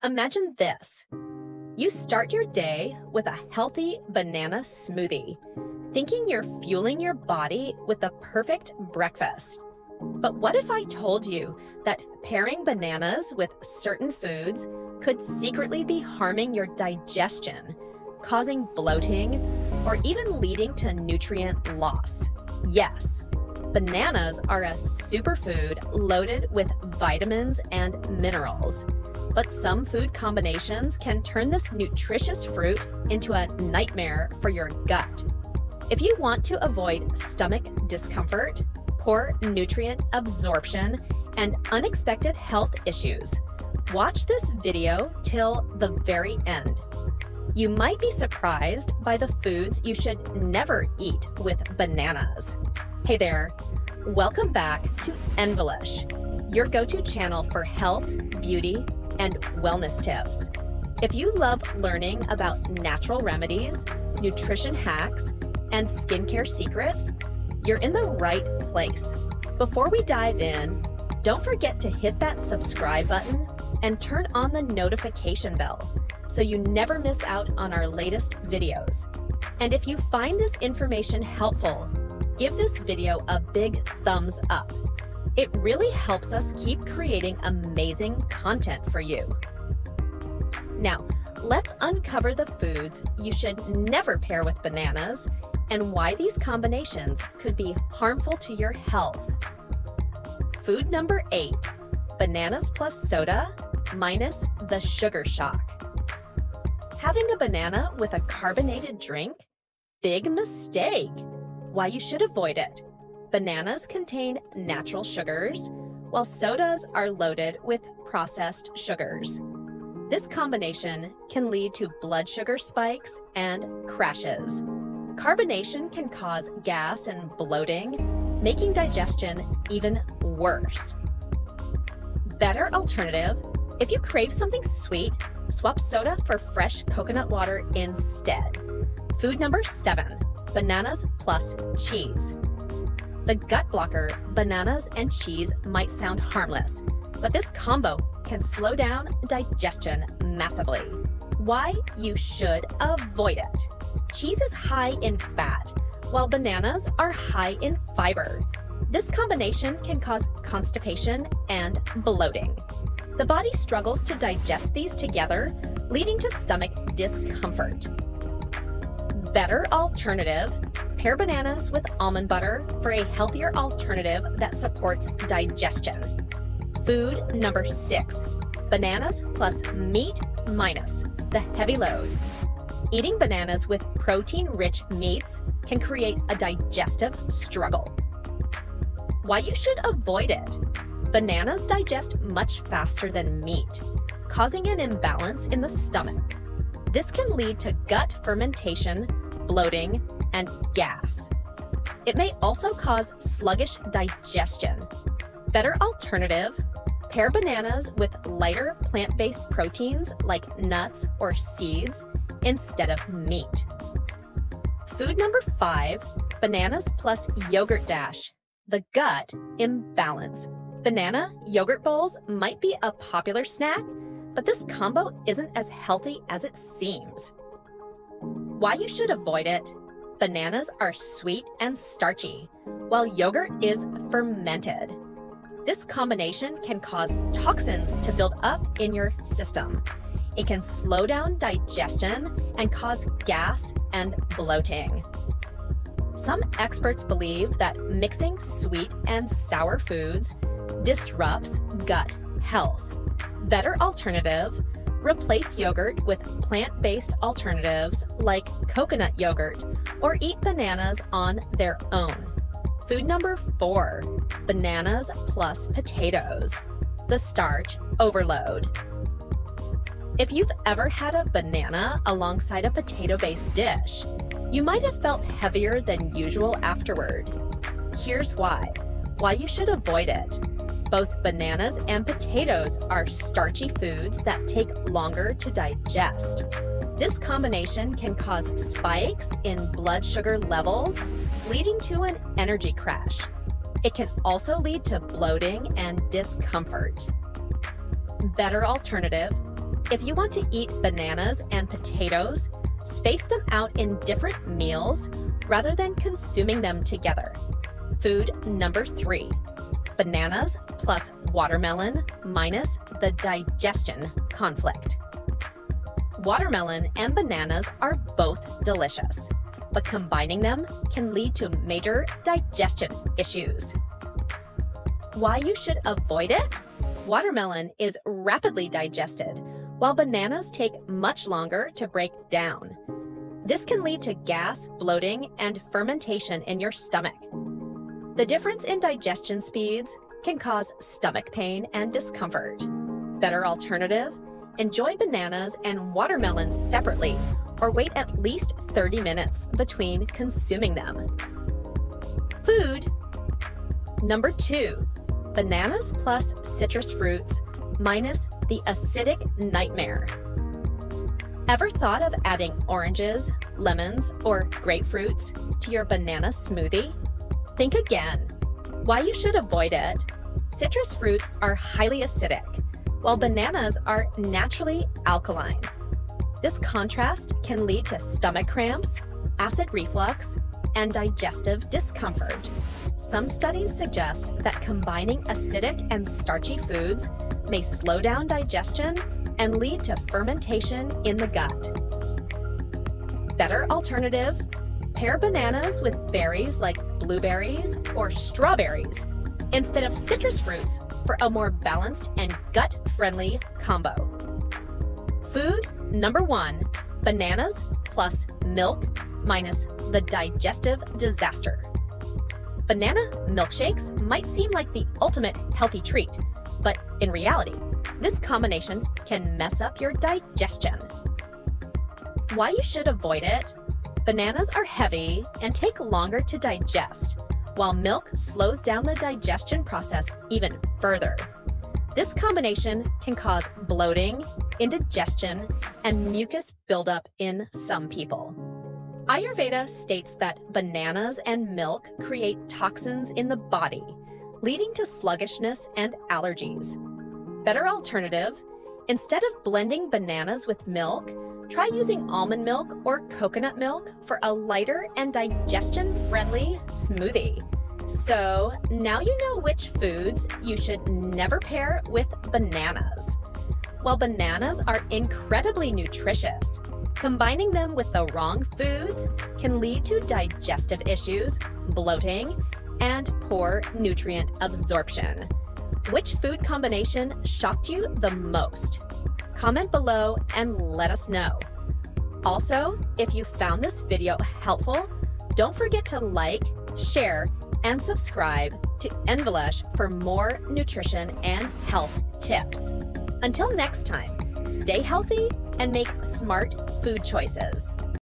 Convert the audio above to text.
Imagine this. You start your day with a healthy banana smoothie, thinking you're fueling your body with the perfect breakfast. But what if I told you that pairing bananas with certain foods could secretly be harming your digestion, causing bloating, or even leading to nutrient loss? Yes, bananas are a superfood loaded with vitamins and minerals. But some food combinations can turn this nutritious fruit into a nightmare for your gut. If you want to avoid stomach discomfort, poor nutrient absorption, and unexpected health issues, watch this video till the very end. You might be surprised by the foods you should never eat with bananas. Hey there, welcome back to Envelish, your go-to channel for health, beauty, and wellness tips. If you love learning about natural remedies, nutrition hacks, and skincare secrets, you're in the right place. Before we dive in, don't forget to hit that subscribe button and turn on the notification bell so you never miss out on our latest videos. And if you find this information helpful, give this video a big thumbs up. It really helps us keep creating amazing content for you. Now, let's uncover the foods you should never pair with bananas and why these combinations could be harmful to your health. Food number 8, bananas plus soda minus the sugar shock. Having a banana with a carbonated drink? Big mistake. Why you should avoid it. Bananas contain natural sugars, while sodas are loaded with processed sugars. This combination can lead to blood sugar spikes and crashes. Carbonation can cause gas and bloating, making digestion even worse. Better alternative: if you crave something sweet, swap soda for fresh coconut water instead. Food number 7, bananas plus cheese. The gut blocker, bananas and cheese, might sound harmless, but this combo can slow down digestion massively. Why you should avoid it. Cheese is high in fat, while bananas are high in fiber. This combination can cause constipation and bloating. The body struggles to digest these together, leading to stomach discomfort. Better alternative: pair bananas with almond butter for a healthier alternative that supports digestion. Food number 6, bananas plus meat minus the heavy load. Eating bananas with protein-rich meats can create a digestive struggle. Why you should avoid it. Bananas digest much faster than meat, causing an imbalance in the stomach. This can lead to gut fermentation, bloating, and gas. It may also cause sluggish digestion. Better alternative: pair bananas with lighter plant-based proteins like nuts or seeds instead of meat. Food number 5, bananas plus yogurt dash. The gut imbalance. Banana yogurt bowls might be a popular snack, but this combo isn't as healthy as it seems. Why you should avoid it. Bananas are sweet and starchy, while yogurt is fermented. This combination can cause toxins to build up in your system. It can slow down digestion and cause gas and bloating. Some experts believe that mixing sweet and sour foods disrupts gut health. Better alternative: replace yogurt with plant-based alternatives like coconut yogurt, or eat bananas on their own. Food number 4, bananas plus potatoes. The starch overload. If you've ever had a banana alongside a potato-based dish, you might have felt heavier than usual afterward. Here's why you should avoid it. Both bananas and potatoes are starchy foods that take longer to digest. This combination can cause spikes in blood sugar levels, leading to an energy crash. It can also lead to bloating and discomfort. Better alternative: If you want to eat bananas and potatoes, space them out in different meals rather than consuming them together. Food number 3, bananas plus watermelon minus the digestion conflict. Watermelon and bananas are both delicious, but combining them can lead to major digestion issues. Why you should avoid it? Watermelon is rapidly digested, while bananas take much longer to break down. This can lead to gas, bloating, and fermentation in your stomach. The difference in digestion speeds can cause stomach pain and discomfort. Better alternative: enjoy bananas and watermelons separately, or wait at least 30 minutes between consuming them. Food number 2, bananas plus citrus fruits minus the acidic nightmare. Ever thought of adding oranges, lemons, or grapefruits to your banana smoothie? Think again. Why you should avoid it? Citrus fruits are highly acidic, while bananas are naturally alkaline. This contrast can lead to stomach cramps, acid reflux, and digestive discomfort. Some studies suggest that combining acidic and starchy foods may slow down digestion and lead to fermentation in the gut. Better alternative: pair bananas with berries like blueberries or strawberries instead of citrus fruits for a more balanced and gut-friendly combo. Food number 1, bananas plus milk minus the digestive disaster. Banana milkshakes might seem like the ultimate healthy treat, but in reality, this combination can mess up your digestion. Why you should avoid it? Bananas are heavy and take longer to digest, while milk slows down the digestion process even further. This combination can cause bloating, indigestion, and mucus buildup in some people. Ayurveda states that bananas and milk create toxins in the body, leading to sluggishness and allergies. Better alternative: instead of blending bananas with milk, try using almond milk or coconut milk for a lighter and digestion-friendly smoothie. So now you know which foods you should never pair with bananas. While bananas are incredibly nutritious, combining them with the wrong foods can lead to digestive issues, bloating, and poor nutrient absorption. Which food combination shocked you the most? Comment below and let us know. Also, if you found this video helpful, don't forget to like, share, and subscribe to Envelesh for more nutrition and health tips. Until next time, stay healthy and make smart food choices.